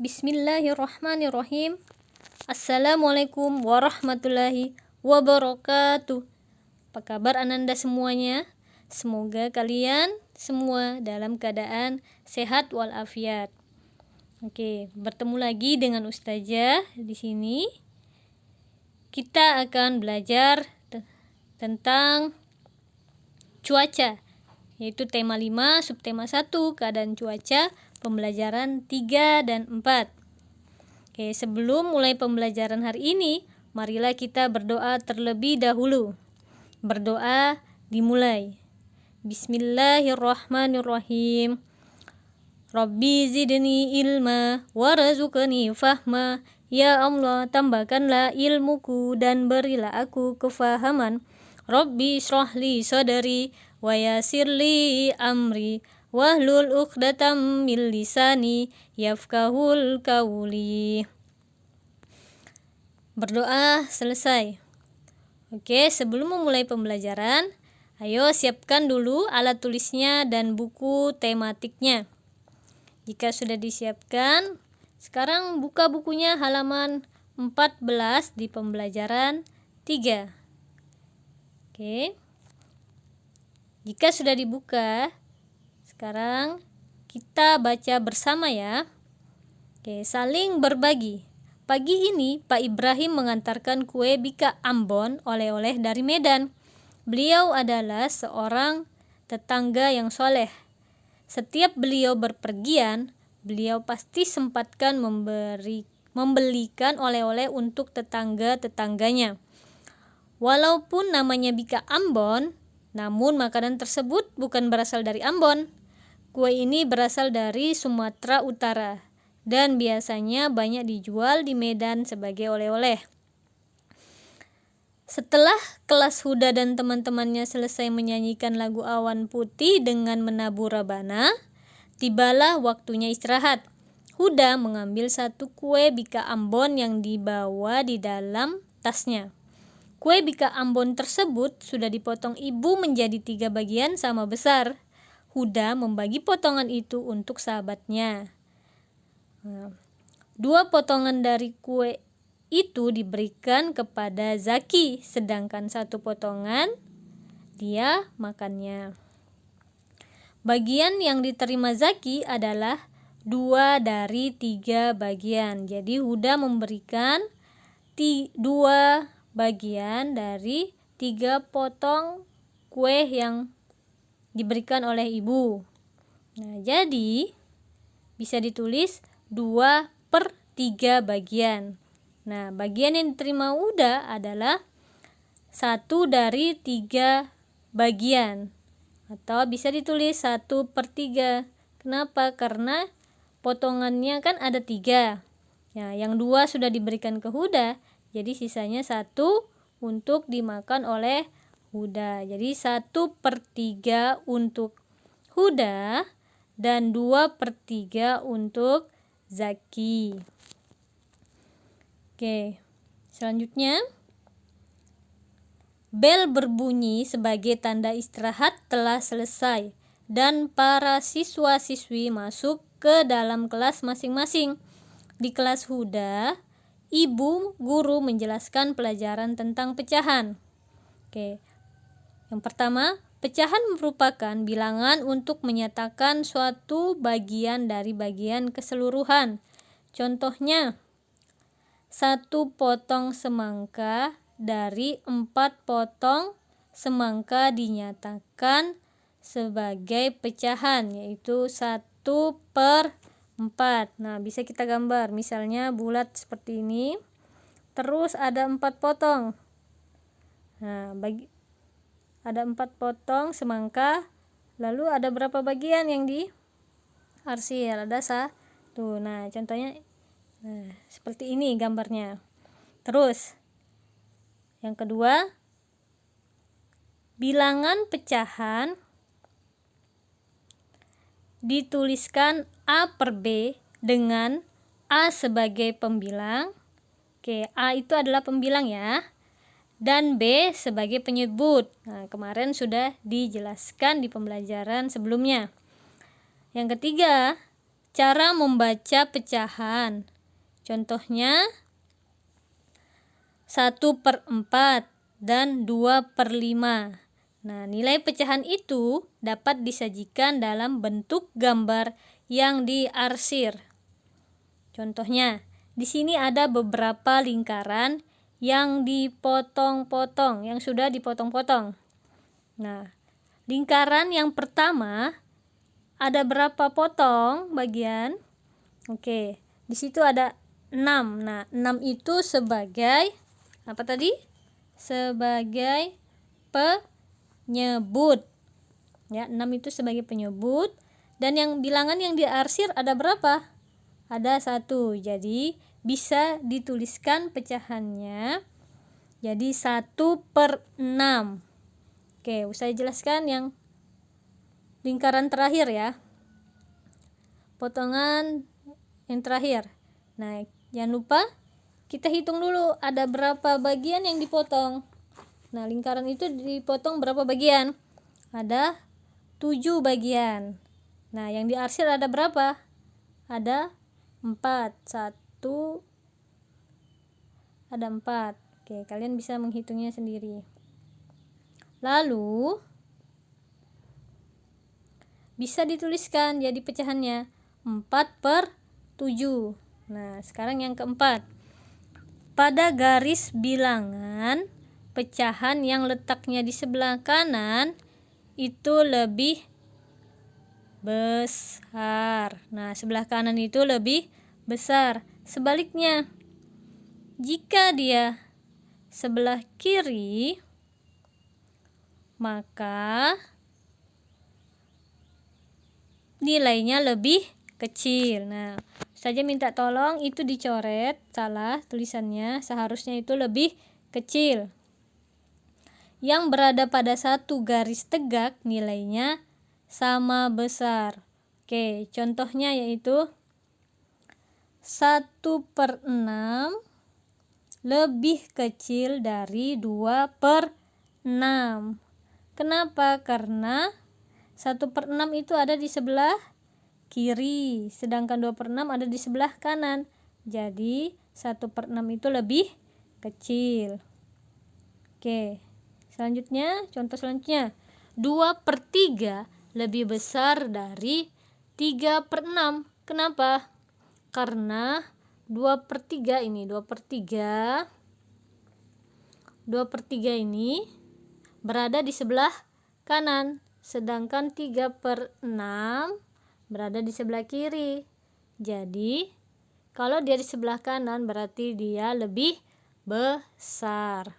Bismillahirrahmanirrahim. Assalamualaikum warahmatullahi wabarakatuh. Apa kabar Ananda semuanya? Semoga kalian semua dalam keadaan sehat walafiat. Oke, bertemu lagi dengan Ustazah di sini. Kita akan belajar tentang cuaca, yaitu tema 5, subtema 1, keadaan cuaca, pembelajaran 3 dan 4. Oke, sebelum mulai pembelajaran hari ini, marilah kita berdoa terlebih dahulu. Berdoa dimulai. Bismillahirrahmanirrahim. Rabbi zidni ilma warzuqni fahma. Ya Allah, tambahkanlah ilmuku dan berilah aku kefahaman. Rabbi shrahli sadri wa yassirli amri wahlul 'uqdatam min lisani yafqahul qawli. Berdoa selesai. Oke, sebelum memulai pembelajaran, ayo siapkan dulu alat tulisnya dan buku tematiknya. Jika sudah disiapkan, sekarang buka bukunya halaman 14 di pembelajaran 3. Oke. Jika sudah dibuka, sekarang kita baca bersama ya. Oke, saling berbagi. Pagi ini Pak Ibrahim mengantarkan kue bika Ambon oleh-oleh dari Medan. Beliau adalah seorang tetangga yang soleh. Setiap beliau berpergian, beliau pasti sempatkan membelikan oleh-oleh untuk tetangga-tetangganya. Walaupun namanya bika Ambon, namun makanan tersebut bukan berasal dari Ambon. Kue ini berasal dari Sumatera Utara dan biasanya banyak dijual di Medan sebagai oleh-oleh. Setelah kelas Huda dan teman-temannya selesai menyanyikan lagu Awan Putih dengan menabur rebana, tibalah waktunya istirahat. Huda mengambil satu kue bika Ambon yang dibawa di dalam tasnya. Kue bika Ambon tersebut sudah dipotong ibu menjadi 3 bagian sama besar. Huda membagi potongan itu untuk sahabatnya. 2 potongan dari kue itu diberikan kepada Zaki, sedangkan 1 potongan dia makannya. Bagian yang diterima Zaki adalah 2 dari 3 bagian. Jadi Huda memberikan 2 bagian dari 3 potong kue yang diberikan oleh ibu. Nah, jadi bisa ditulis 2/3 bagian. Nah, bagian yang diterima Huda adalah 1 dari 3 bagian. Atau bisa ditulis 1/3. Kenapa? Karena potongannya kan ada 3. Nah, yang 2 sudah diberikan ke Huda, jadi sisanya 1 untuk dimakan oleh Huda. Jadi 1/3 untuk Huda dan 2/3 untuk Zaki. Oke, selanjutnya bel berbunyi sebagai tanda istirahat telah selesai dan para siswa-siswi masuk ke dalam kelas masing-masing. Di kelas Huda, ibu guru menjelaskan pelajaran tentang pecahan. Oke. Yang pertama, pecahan merupakan bilangan untuk menyatakan suatu bagian dari bagian keseluruhan. Contohnya, 1 potong semangka dari 4 potong semangka dinyatakan sebagai pecahan, yaitu 1/4. Nah, bisa kita gambar, misalnya bulat seperti ini, terus ada 4 potong. Nah, ada 4 potong semangka, lalu ada berapa bagian yang diarsir? Ada 1. Nah, contohnya seperti ini gambarnya. Terus yang kedua, bilangan pecahan dituliskan A/B dengan A sebagai pembilang. Oke, A itu adalah pembilang ya. Dan B sebagai penyebut. Nah, kemarin sudah dijelaskan di pembelajaran sebelumnya. Yang ketiga, Cara membaca pecahan. Contohnya 1/4 dan 2/5. Nah, nilai pecahan itu dapat disajikan dalam bentuk gambar yang diarsir. Contohnya, di sini ada beberapa lingkaran yang dipotong-potong, yang sudah dipotong-potong. Nah, lingkaran yang pertama ada berapa potong bagian? Oke, di situ ada 6. Nah, 6 itu sebagai apa tadi? Sebagai penyebut. Ya, 6 itu sebagai penyebut. Dan yang bilangan yang diarsir ada berapa? Ada 1. Jadi bisa dituliskan pecahannya jadi 1/6. Oke, saya jelaskan yang lingkaran terakhir ya. Potongan yang terakhir. Nah, jangan lupa kita hitung dulu ada berapa bagian yang dipotong. Nah, lingkaran itu dipotong berapa bagian? Ada 7 bagian. Nah, yang diarsir ada berapa? Ada 4. Ada 4. Oke, kalian bisa menghitungnya sendiri. Lalu bisa dituliskan jadi pecahannya 4/7. Nah, sekarang yang keempat. Pada garis bilangan, pecahan yang letaknya di sebelah kanan itu lebih besar. Nah, sebelah kanan itu lebih besar. Sebaliknya, jika dia sebelah kiri, maka nilainya lebih kecil. Nah, saja minta tolong itu dicoret, salah tulisannya, seharusnya itu lebih kecil. Yang berada pada satu garis tegak nilainya sama besar. Oke, contohnya yaitu 1/6 lebih kecil dari 2/6. Kenapa? Karena 1/6 itu ada di sebelah kiri, sedangkan 2/6 ada di sebelah kanan. Jadi 1/6 itu lebih kecil. Oke, selanjutnya, contoh selanjutnya 2/3 lebih besar dari 3/6. Kenapa? Karena 2/3 ini 2/3 ini berada di sebelah kanan, sedangkan 3/6 berada di sebelah kiri. Jadi kalau dia di sebelah kanan berarti dia lebih besar.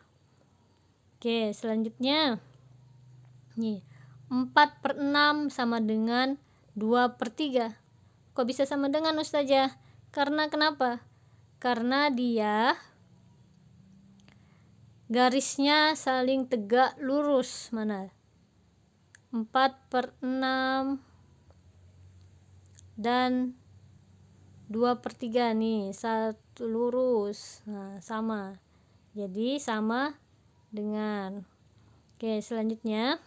Oke, selanjutnya nih, 4/6 sama dengan 2/3. Kok bisa sama dengan Ustazah? Karena kenapa? Karena dia garisnya saling tegak lurus. Mana? 4/6 dan 2/3 nih, satu lurus. Nah, sama. Jadi sama dengan. Oke, selanjutnya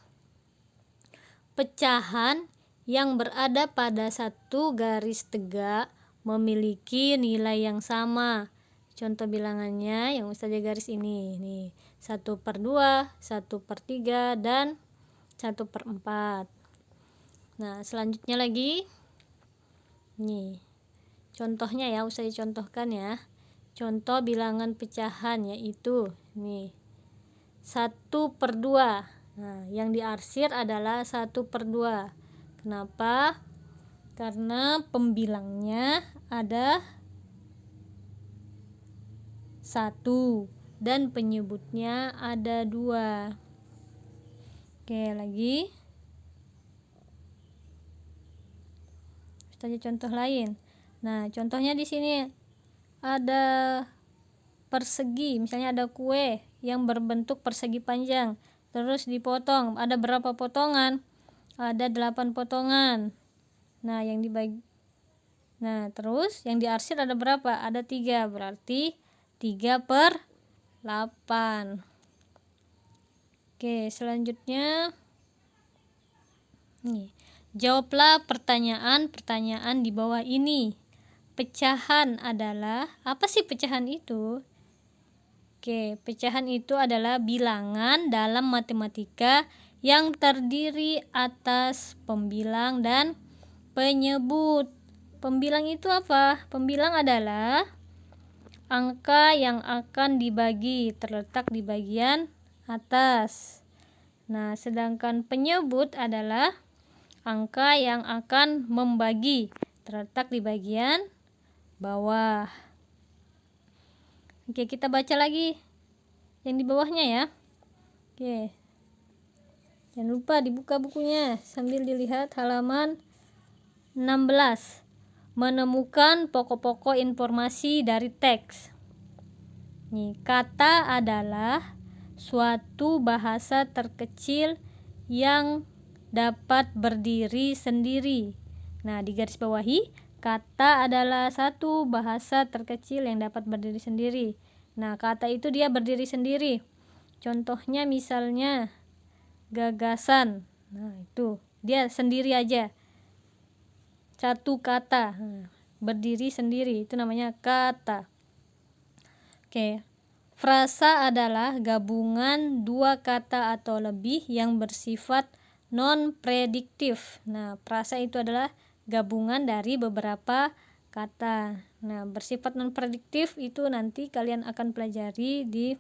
pecahan yang berada pada satu garis tegak memiliki nilai yang sama. Contoh bilangannya yang Ustazah garis ini nih, 1/2, 1/3 dan 1/4. Nah, selanjutnya lagi nih, contohnya ya, Ustazah contohkan ya. Contoh bilangan pecahan yaitu nih 1/2. Nah, yang diarsir adalah 1/2. Kenapa? Karena pembilangnya ada 1 dan penyebutnya ada 2. Oke, lagi Ustazah contoh lain. Nah, contohnya di sini ada persegi, misalnya ada kue yang berbentuk persegi panjang, terus dipotong. Ada berapa potongan? Ada 8 potongan. Nah, terus yang diarsir ada berapa? Ada 3, berarti 3/8. Oke, selanjutnya nih, Jawablah pertanyaan-pertanyaan di bawah ini. Pecahan adalah, apa sih pecahan itu? Oke, pecahan itu adalah bilangan dalam matematika yang terdiri atas pembilang dan penyebut. Pembilang itu apa? Pembilang adalah angka yang akan dibagi, terletak di bagian atas. Nah, sedangkan penyebut adalah angka yang akan membagi, terletak di bagian bawah. Oke, kita baca lagi yang di bawahnya ya. Oke, jangan lupa dibuka bukunya sambil dilihat halaman 16. Menemukan pokok-pokok informasi dari teks. Nih, kata adalah suatu bahasa terkecil yang dapat berdiri sendiri. Nah, di garis bawahi, kata adalah satu bahasa terkecil yang dapat berdiri sendiri. Nah, kata itu dia berdiri sendiri. Contohnya misalnya gagasan. Nah, itu dia sendiri aja. Satu kata, berdiri sendiri, itu namanya kata. Oke, frasa adalah gabungan dua kata atau lebih yang bersifat non-prediktif. Nah, frasa itu adalah gabungan dari beberapa kata. Nah, bersifat non-prediktif itu nanti kalian akan pelajari di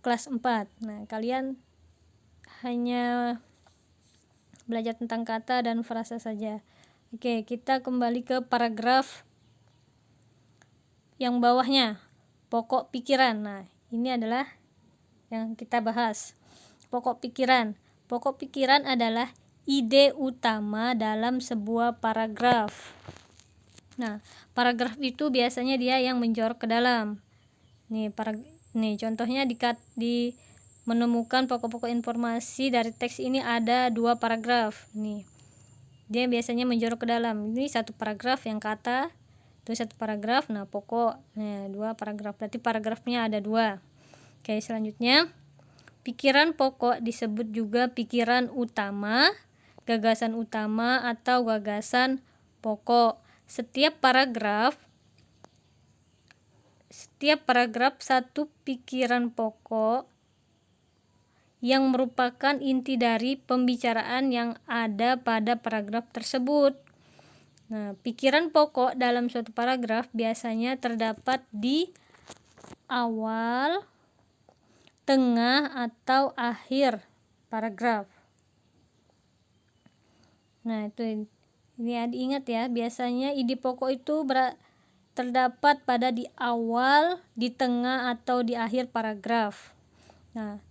kelas 4. Nah, kalian hanya belajar tentang kata dan frasa saja. Oke, kita kembali ke paragraf yang bawahnya, pokok pikiran. Nah, ini adalah yang kita bahas. Pokok pikiran. Pokok pikiran adalah ide utama dalam sebuah paragraf. Nah, paragraf itu biasanya dia yang menjorok ke dalam. Nih, contohnya di menemukan pokok-pokok informasi dari teks ini ada 2 paragraf. Nih, dia biasanya menjorok ke dalam. Ini 1 paragraf yang kata, itu 1 paragraf. Nah, pokok, 2 paragraf, berarti paragrafnya ada 2. Oke, selanjutnya pikiran pokok disebut juga pikiran utama, gagasan utama, atau gagasan pokok. Setiap paragraf satu pikiran pokok yang merupakan inti dari pembicaraan yang ada pada paragraf tersebut. Nah, pikiran pokok dalam suatu paragraf biasanya terdapat di awal, tengah, atau akhir paragraf. Nah, itu ini diingat ya, biasanya ide pokok itu terdapat pada di awal, di tengah, atau di akhir paragraf. Nah,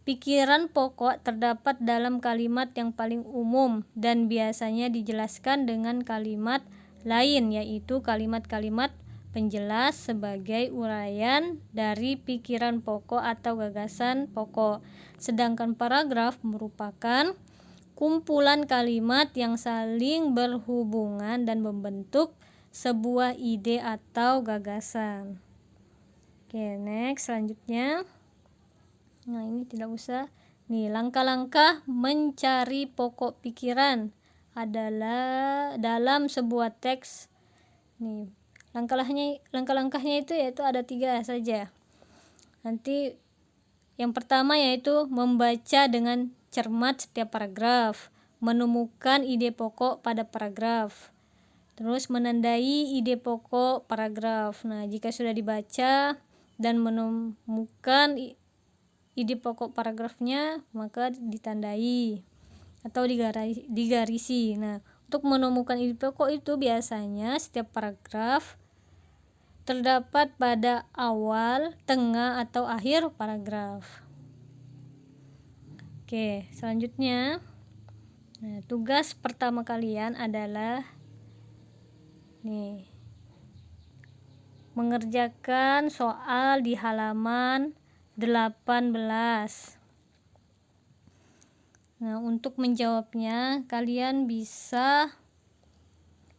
pikiran pokok terdapat dalam kalimat yang paling umum dan biasanya dijelaskan dengan kalimat lain, yaitu kalimat-kalimat penjelas sebagai uraian dari pikiran pokok atau gagasan pokok. Sedangkan paragraf merupakan kumpulan kalimat yang saling berhubungan dan membentuk sebuah ide atau gagasan. Oke, next, selanjutnya. Nah, ini tidak usah. Nih, langkah-langkah mencari pokok pikiran adalah dalam sebuah teks. Nih, langkah-langkahnya itu yaitu ada 3 saja. Nanti yang pertama yaitu membaca dengan cermat setiap paragraf, menemukan ide pokok pada paragraf, terus menandai ide pokok paragraf. Nah, jika sudah dibaca dan menemukan ide pokok paragrafnya, maka ditandai atau digarisi. Nah, untuk menemukan ide pokok itu biasanya setiap paragraf terdapat pada awal, tengah, atau akhir paragraf. Oke, selanjutnya, nah, tugas pertama kalian adalah mengerjakan soal di halaman 18. Nah, untuk menjawabnya kalian bisa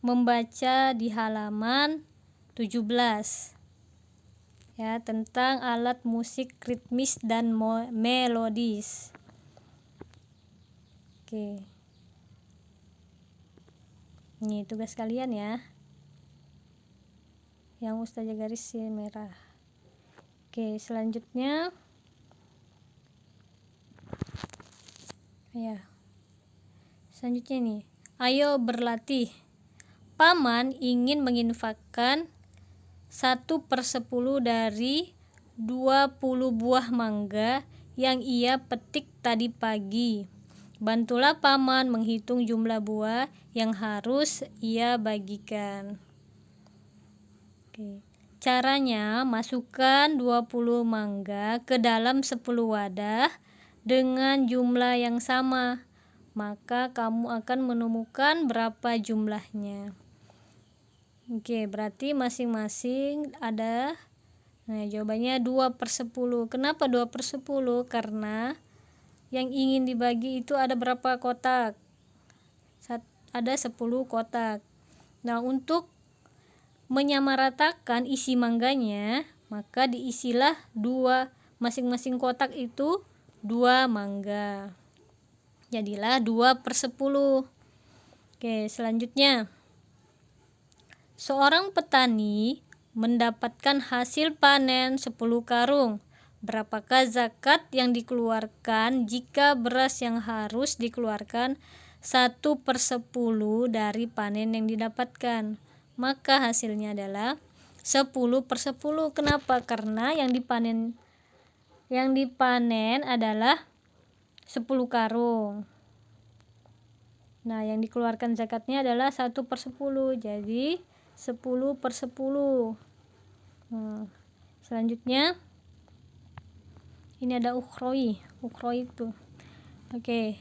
membaca di halaman 17 ya, tentang alat musik ritmis dan melodis. Oke. Ini tugas kalian ya, yang Ustazah garis merah. Oke, selanjutnya selanjutnya nih, ayo berlatih. Paman ingin menginfakkan 1/10 dari 20 buah mangga yang ia petik tadi pagi. Bantulah paman menghitung jumlah buah yang harus ia bagikan. Oke. Caranya, masukkan 20 mangga ke dalam 10 wadah dengan jumlah yang sama. Maka kamu akan menemukan berapa jumlahnya. Oke, berarti masing-masing ada. Nah, jawabannya 2/10. Kenapa 2/10? Karena yang ingin dibagi itu ada berapa kotak? Ada 10 kotak. Nah, untuk menyamaratakan isi mangganya, maka diisilah masing-masing kotak itu 2 mangga. Jadilah 2/10. Oke, selanjutnya. Seorang petani mendapatkan hasil panen 10 karung. Berapakah zakat yang dikeluarkan jika beras yang harus dikeluarkan 1/10 dari panen yang didapatkan? Maka hasilnya adalah 10/10. Kenapa? Karena yang dipanen adalah 10 karung. Nah, yang dikeluarkan zakatnya adalah 1/10. Jadi 10/10. Nah, selanjutnya ini ada ukhrawi itu. Oke,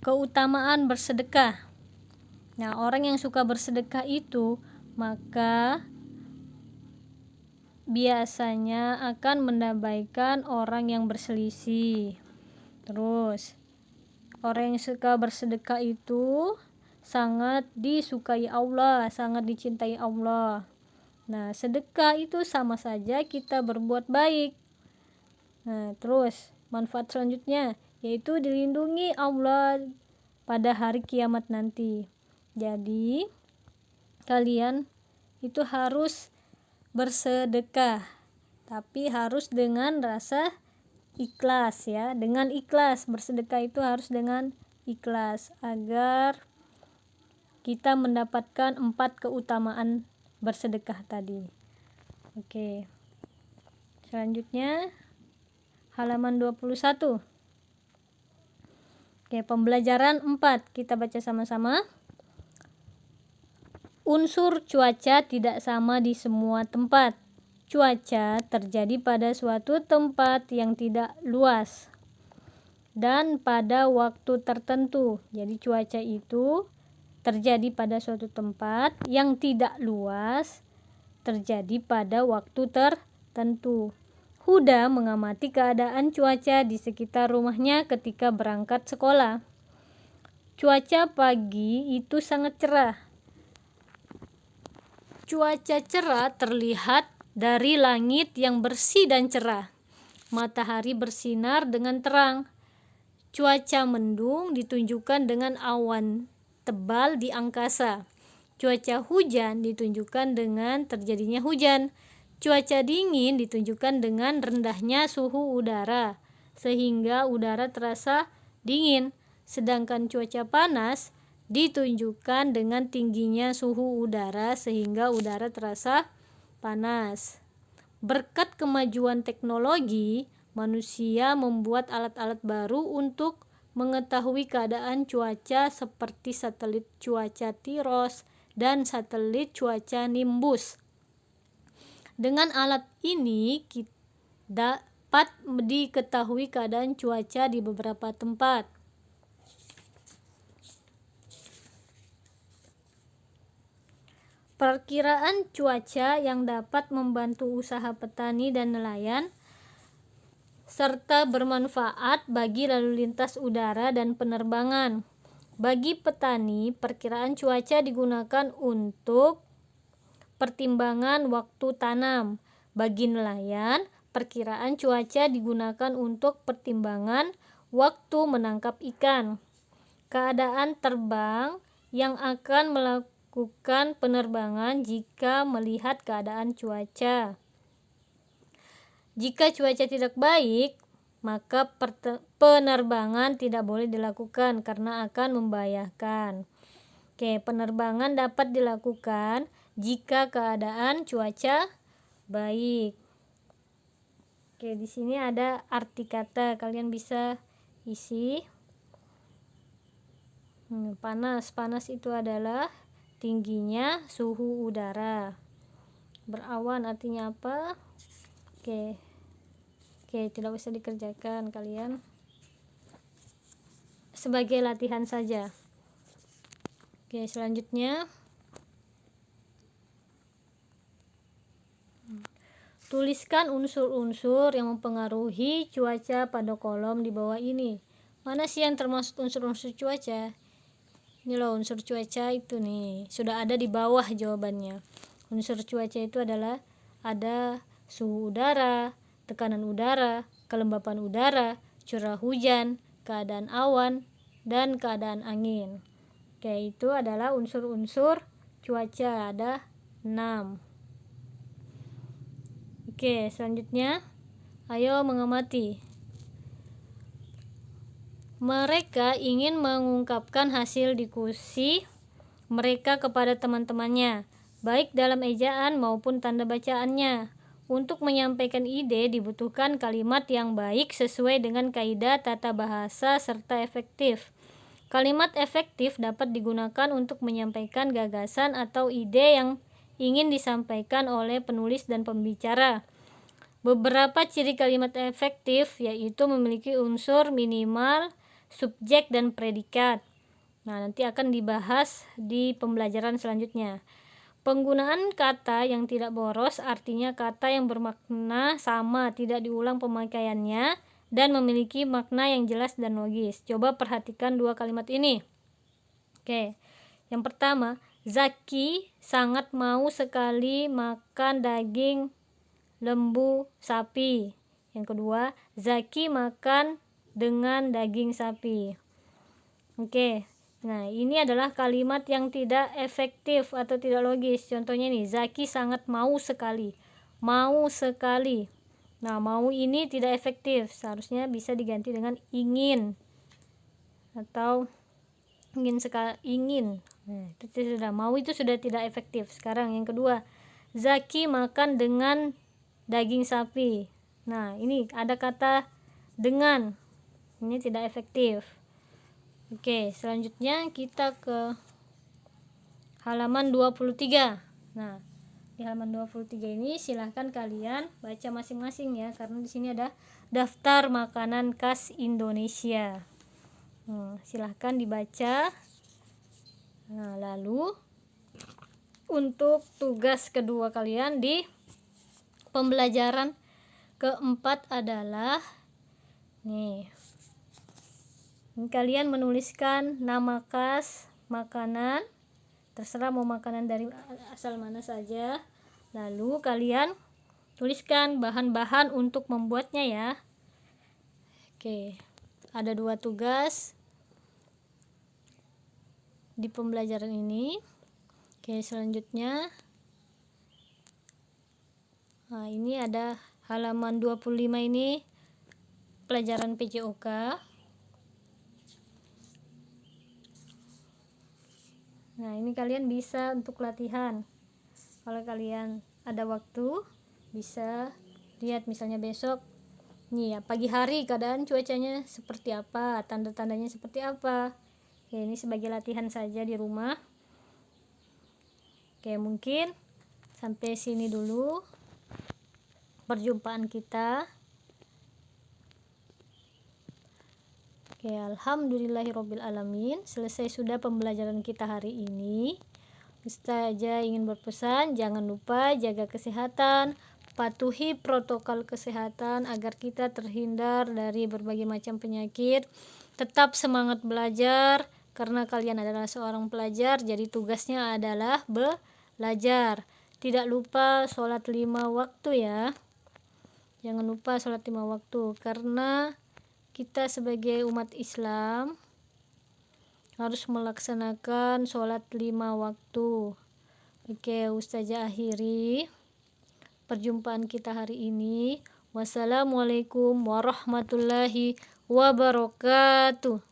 keutamaan bersedekah. Nah, orang yang suka bersedekah itu maka biasanya akan mendamaikan orang yang berselisih. Terus, orang yang suka bersedekah itu sangat disukai Allah, sangat dicintai Allah. Nah, sedekah itu sama saja kita berbuat baik. Nah, terus manfaat selanjutnya yaitu dilindungi Allah pada hari kiamat nanti. Jadi, kalian itu harus bersedekah, tapi harus dengan rasa ikhlas ya. Dengan ikhlas, bersedekah itu harus dengan ikhlas agar kita mendapatkan 4 keutamaan bersedekah tadi. Oke. Selanjutnya halaman 21. Oke, pembelajaran 4 kita baca sama-sama. Unsur cuaca tidak sama di semua tempat. Cuaca terjadi pada suatu tempat yang tidak luas dan pada waktu tertentu. Jadi cuaca itu terjadi pada suatu tempat yang tidak luas, terjadi pada waktu tertentu. Huda mengamati keadaan cuaca di sekitar rumahnya ketika berangkat sekolah. Cuaca pagi itu sangat cerah. Cuaca cerah terlihat dari langit yang bersih dan cerah. Matahari bersinar dengan terang. Cuaca mendung ditunjukkan dengan awan tebal di angkasa. Cuaca hujan ditunjukkan dengan terjadinya hujan. Cuaca dingin ditunjukkan dengan rendahnya suhu udara, sehingga udara terasa dingin. Sedangkan cuaca panas ditunjukkan dengan tingginya suhu udara sehingga udara terasa panas. Berkat kemajuan teknologi, manusia membuat alat-alat baru untuk mengetahui keadaan cuaca seperti satelit cuaca Tiros dan satelit cuaca Nimbus. Dengan alat ini kita dapat diketahui keadaan cuaca di beberapa tempat. Perkiraan cuaca yang dapat membantu usaha petani dan nelayan serta bermanfaat bagi lalu lintas udara dan penerbangan. Bagi petani, perkiraan cuaca digunakan untuk pertimbangan waktu tanam. Bagi nelayan, perkiraan cuaca digunakan untuk pertimbangan waktu menangkap ikan. Keadaan terbang yang akan melakukan penerbangan jika melihat keadaan cuaca. Jika cuaca tidak baik, maka penerbangan tidak boleh dilakukan karena akan membahayakan. Oke, penerbangan dapat dilakukan jika keadaan cuaca baik. Oke, di sini ada arti kata, kalian bisa isi. Panas itu adalah tingginya suhu udara. Berawan artinya apa? Oke, tidak usah dikerjakan, kalian sebagai latihan saja. Oke, selanjutnya tuliskan unsur-unsur yang mempengaruhi cuaca pada kolom di bawah ini. Mana sih yang termasuk unsur-unsur cuaca? Ini loh unsur cuaca itu nih, sudah ada di bawah jawabannya. Unsur cuaca itu adalah ada suhu udara, tekanan udara, kelembapan udara, curah hujan, keadaan awan, dan keadaan angin. Oke, itu adalah unsur-unsur cuaca, ada 6. Oke, selanjutnya ayo mengamati. Mereka ingin mengungkapkan hasil diskusi mereka kepada teman-temannya, baik dalam ejaan maupun tanda bacaannya. Untuk menyampaikan ide dibutuhkan kalimat yang baik sesuai dengan kaidah tata bahasa serta efektif. Kalimat efektif dapat digunakan untuk menyampaikan gagasan atau ide yang ingin disampaikan oleh penulis dan pembicara. Beberapa ciri kalimat efektif yaitu memiliki unsur minimal, subjek, dan predikat. Nah, nanti akan dibahas di pembelajaran selanjutnya. Penggunaan kata yang tidak boros artinya kata yang bermakna sama, tidak diulang pemakaiannya, dan memiliki makna yang jelas dan logis. Coba perhatikan dua kalimat ini. Oke, yang pertama, Zaki sangat mau sekali makan daging lembu sapi. Yang kedua, Zaki makan dengan daging sapi. Oke, nah ini adalah kalimat yang tidak efektif atau tidak logis. Contohnya nih, Zaki sangat mau sekali. Mau sekali. Nah, mau ini tidak efektif, seharusnya bisa diganti dengan ingin atau ingin sekali, ingin. Nah, itu sudah, mau itu sudah tidak efektif. Sekarang yang kedua, Zaki makan dengan daging sapi. Nah, ini ada kata dengan, ini tidak efektif. Oke, selanjutnya kita ke halaman 23. Nah, di halaman 23 ini silahkan kalian baca masing-masing ya, karena di sini ada daftar makanan khas Indonesia. Silahkan dibaca. Nah, lalu untuk tugas kedua kalian di pembelajaran keempat adalah nih, kalian menuliskan nama khas makanan, terserah mau makanan dari asal mana saja. Lalu kalian tuliskan bahan-bahan untuk membuatnya ya. Oke, ada 2 tugas di pembelajaran ini. Oke, selanjutnya nah, ini ada halaman 25 ini pelajaran PJOK. Nah, ini kalian bisa untuk latihan. Kalau kalian ada waktu, bisa lihat misalnya besok nih ya, pagi hari keadaan cuacanya seperti apa, tanda-tandanya seperti apa. Oke, ini sebagai latihan saja di rumah. Oke, mungkin sampai sini dulu perjumpaan kita. Oke, alhamdulillahirabbil alamin. Selesai sudah pembelajaran kita hari ini. Ustazah ingin berpesan, jangan lupa jaga kesehatan, patuhi protokol kesehatan agar kita terhindar dari berbagai macam penyakit. Tetap semangat belajar karena kalian adalah seorang pelajar, jadi tugasnya adalah belajar. Tidak lupa sholat 5 waktu ya. Jangan lupa sholat 5 waktu karena kita sebagai umat Islam harus melaksanakan sholat 5 waktu. Oke, Ustazah akhiri perjumpaan kita hari ini. Wassalamualaikum warahmatullahi wabarakatuh.